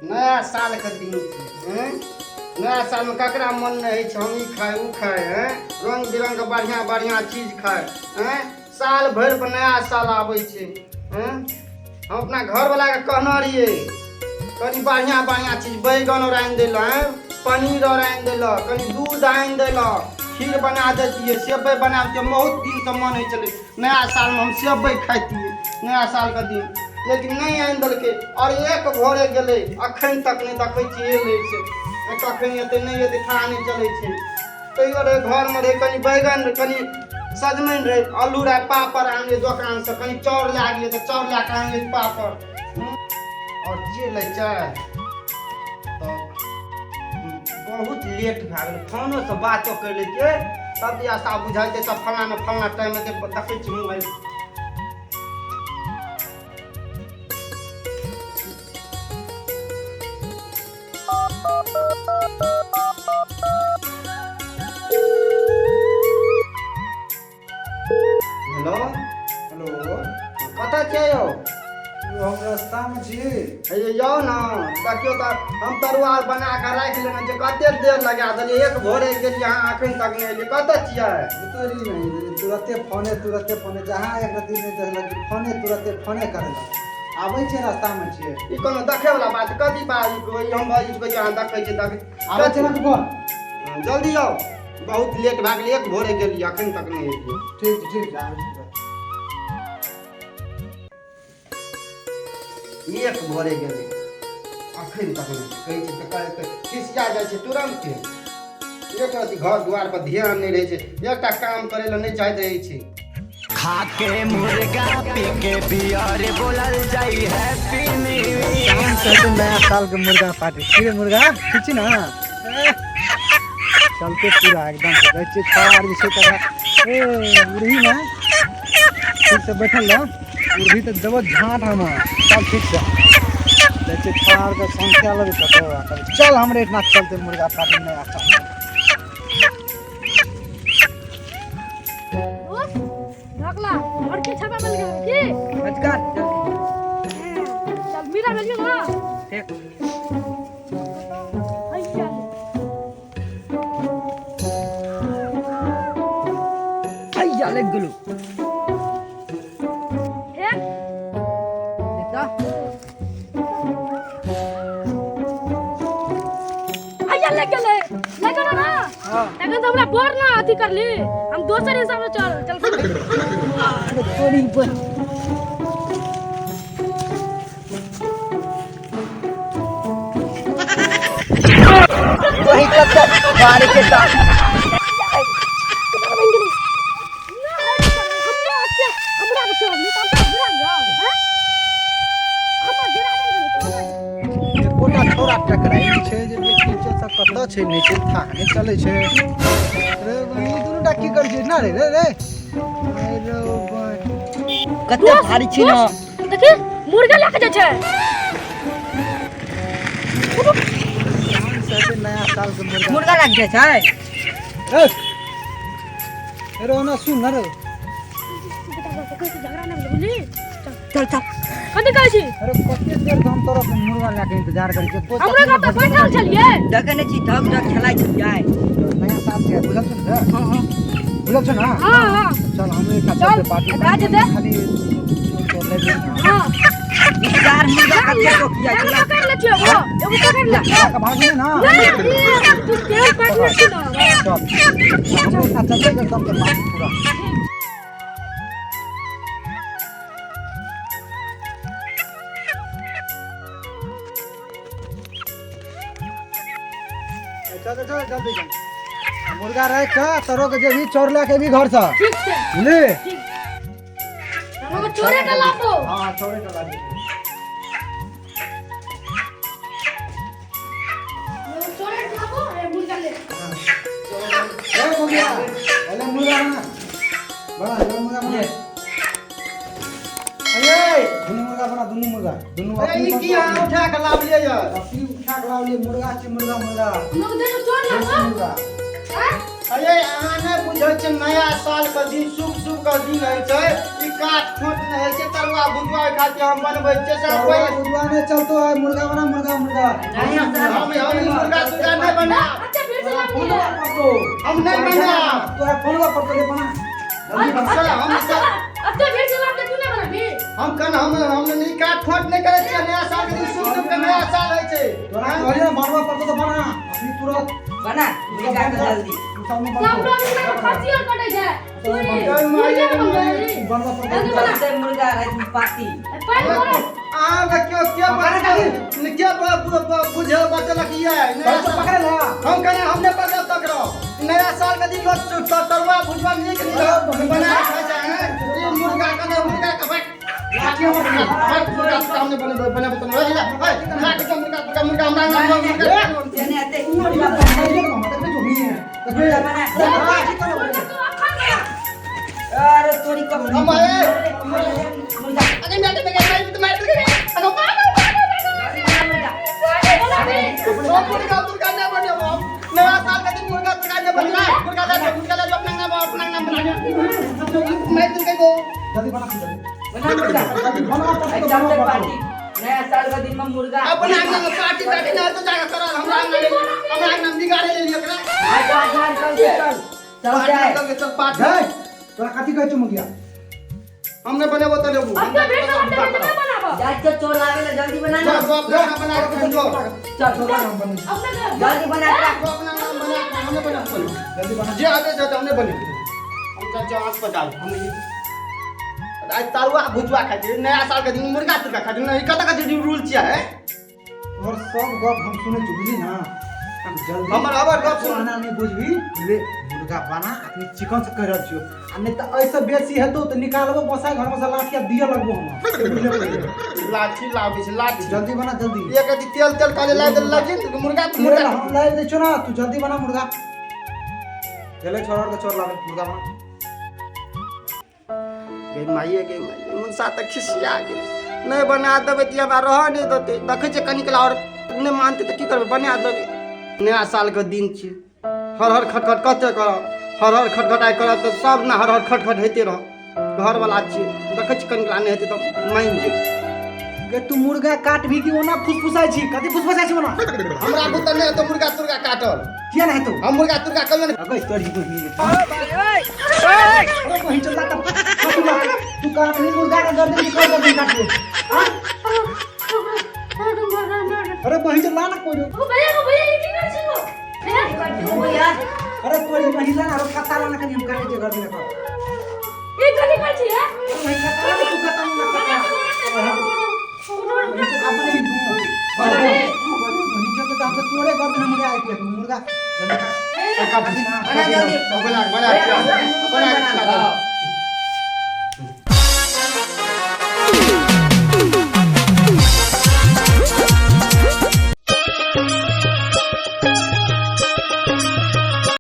नया साल के दिन छै। नया साल में ककरा मन नहीं है हम ई खाए ऊ खाए हैं, रंग बिरंग के बढ़िया बढ़िया चीज खाए हैं। साल भर पर नया साल आवे छै हैं। हम अपना घर वाला के कहना रहिए कनी बढ़िया बढ़िया चीज बैगन और आनि देला हैं, पनीर और आनि देला, कनी दूध आनि देला, खीर बना देतिए, सेवई बना देतिए। बहुत दिन से मन है चले नया साल में हम सेवई खाइतिए नया साल के दिन, लेकिन नहीं आनि देलकै। और एक भोरे गेलै अखन तक नहीं देखै छियै एलै से, कखन एतै नहीं एतै था नहीं चलै छै। तैयो रहे घर में रहे कनी बैगन कनी सजमनि रहे, आलू रहे, पापड़ आनलिए दुकान से, कनी चाउर ला गेलिए तो चाउर ला के आनलिए पापड़ और जे लै चाय। तो बहुत लेट भए गेलै, फोनो से बातो कर लेतिए तब दिया सा बुझाइते सब फलाना में फलाना टाइम में देखै छी मोबाइल। हेलो हेलो, कतऽ छियै यौ? हम रास्ता में छी। हे जाओ ना देखियो तो हम तरुआ बना के राख लेना छै, कते देर लगा देलिए, एक भोरे गेलिए अहाँ अखन तक नहीं एलिए। कतऽ छियै? उतरी नहीं तुरते फोने जहाँ एक रत्ती नहीं देखलक फोने फोने करे आबै छै रास्ता में छी। ई कोनो देखे वाला बात कथी बात कोई हम भाई को जहाँ देखै छै देख आबै छै ना तू बोल। जल्दी आओ, बहुत लेट भए गेलै, एक भोरे गेलिए अखन तक नहीं एलिए। ठीक आबै छी। एक भोरे गेलै अखन तक नहीं कहै छै तऽ कहै खिसिया जाइ छै तुरंत। एक रति घर द्वार पर ध्यान नहीं रहे छै, एकटा काम करे ला नहीं चाहैत रहे छै। खाके मुर्गा पी के बियर बोलल जाई हैप्पी न्यू ईयर। शाम से नया साल के मुर्गा पार्टी फिर मुर्गा ठीक छी ना चलते पूरा एकदम से कहै छी खार जे छै तकरा ए उरही ना ठीक से बैठल रह, उरही तो देबो झाट हम सब ठीक से कहै छी खार के संख्या लगे तो चल हमरे इतना चलते मुर्गा पार्टी नया साल। ढकला और के छापा मिल गया की बचका चल मीरा मिल गया ना ठीक हैया आइया लग गेलू एक देखा हैया लग गेले ना हां तखन तो हमरा बोर ना अथी कर ली, हम दोसर हिसाब से चल तोरी पर वही कत बारे के दा कोटा छोरा टकराई छै जे नीचे से कत छै नीचे था नहीं चले छै रे ई दुनुटा की कर छै ना रे रे रे कते भारी छै ना देखी मुर्गा लेके जाय छै नया साल के मुर्गा लग जाए छै ए रे ना सुन रे झगड़ा नहीं बोली चल चल कथी कहै छी? अरे कते देर से हम तोरा मुर्गा लेके इंतजार करै छी हमरा घर पर बैठल छलिए देखे नहीं छी धक धक खेलाइ छै जाय नया साल के बुझल छ ना हां हां बुझल छ ना हां चल हम एक चल, साथ पार्टी राज दे। खाली तो ले ले हां चार मुर्गा कते को किया एगो छै पकड़ ले छियो एगो पकड़ ले का भाग नहीं ना नहीं तू केवल पकड़ छी ना चल हम एक साथ चलते एकदम के पार्टी पूरा चल चल जल्दी चल मुर्गा रख के तरो के जे भी चोर लेके भी घर से ठीक छै ले ठीक हमको चोरे के लाबो हां चोरे के लाबो चोरे के लाबो ए मुर्गा ले ए मुर्गा अरे मुर्गा ना बड़ा ये मुर्गा बना अरे दुनु मुर्गा अरे ई की अहाँ उठा के लावलिए यार? अपनी उठा के लावलिए मुर्गा छै मुर्गा लोग देखो चोर लाबो मुर्गा हैं अरे अहाँ नहीं बुझे छे नया साल के दिन शुभ शुभ के दिन है छे ई काट खोट नहीं है छे तरुआ भुजवा खातिर हम बनबै छे सब तरुआ भुजवा नहीं चलतो है मुर्गा बना मुर्गा मुर्गा हम मुर्गा सुगा नहीं बना अच्छा फिर से नाम फोन लिया कर दो हम नहीं बना तो है फोन कर दो बना अच्छा अच्छा फिर से नाम तू नहीं बना भी हम कन हम नहीं काट खोट नहीं करे छे नया साल के दिन शुभ शुभ के नया साल है छे तोरा कहलिए बनवा पड़तो तो बना अभी तुरंत बना मुर्गा के जल्दी सब में सब बनतो लोग इसमें खसी और कटे जाए तू जय माई, मुर्गा जय बन माई। गई बनवा पड़तो जल्दी बना सबसे मुर्गा है पार्टी पानी भरो आ क्या क्या बुझे बचलक ये नया तो साल पकड़ ला हम कहने हमने पकड़ तक रहो नया साल के दिन लोग तरुआ भुजवा नीक नहीं बना खा जाए ये मुर्गा का मुर्गा का भाई लाठी मुर्गा का हमने बने बता रहा है ना के मुर्गा मुर्गा हमरा नाम मुर्गा जेने आते मुर्गा मतलब जो भी है मुर्गा बना मुर्गा तो खा गया अरे तोरी को हम आए मुर्गा अरे मैं तुम्हारे अरे बोला भी मुर्गा नहीं बने वो नया साल के दिन मुर्गा नहीं बन रहा मुर्गा ला अपना नाम बना मैं तुमके को जल्दी बना जल्दी बना मुर्गा बनवा पड़तो एकदम से बनवा पार्टी नया साल का दिन में मुर्गा अपना नाम पार्टी ना तो जाकर करो हमरा नाम बिगाड़े ले लियो करा चल चल जाए चल पार्टी जय तोरा कथि कहै छु मुखिया हमने बने वो तो लेबू अब तो फिर से नाम नहीं बनाबो जाए तो चोर लावे ले जल्दी बना ना जो अपना नाम बना के जो चल तोरा नाम बन अपना घर जल्दी बना जो अपना नाम बना के हमने बना जल्दी बना जे आगे जो हमने बने हम चल जो अस्पताल हम आज तरुआ भुजवा खातिर नया साल के दिन मुर्गा तुर्गा खातिर नहीं कत कत रूल छिया है और सब गप हम सुने छु बुझली ना जल्दी हमर अबर गप सुन खाना नहीं बुझबी ले मुर्गा बना अपनी चिकन से कर छियो आ नहीं त ऐसे बेसी हेतो त निकालबो बसाय घर में से लाठिया दिए लगबो हम लाठी लाबी से लाठी जल्दी बना जल्दी एक अथी तेल तेल काले ला दे लगे मुर्गा मुर्गा हम लाई दे छु ना तू जल्दी बना मुर्गा चले छोड़ के छोड़ लावे मुर्गा बना के माइए मुनसा तक खिसिया गेल नहीं बना देबे त हमरा रह नहीं देते देखे छ कनिकला और नहीं मानते त की करबे बना देबे नया साल के दिन छी हर हर खटखट कते कर हर हर खटखटाई कर तो सब ना हर हर खटखट हेते रह घर वाला छी देखे छ कनिकला नहीं हेते तो मान जे के तू मुर्गा काट भी कि ओना फुसफुसाई छी कथि फुसफुसाई छी ओना हमरा बुत नहीं तो मुर्गा तुर्गा काटल किया नहीं तो हम मुर्गा तुर्गा कहियो नहीं अगै तोरी को ही अरे कहीं चल जाता तू काट नहीं मुर्गा का गर्दन निकाल कर काट ले हां अरे कहीं चल ना कोई ओ भैया ये की कर छी वो भैया अरे तोरी महिला ना रो कता ना कनी हम काटे के गर्दन का ये कनी कर छी है भाई कता तू कता ना कता अपने ही नीचे तो हम तोड़े गर्दन मुर्गा आए थे मुर्गा जल्दी काट बना जल्दी बना बना बना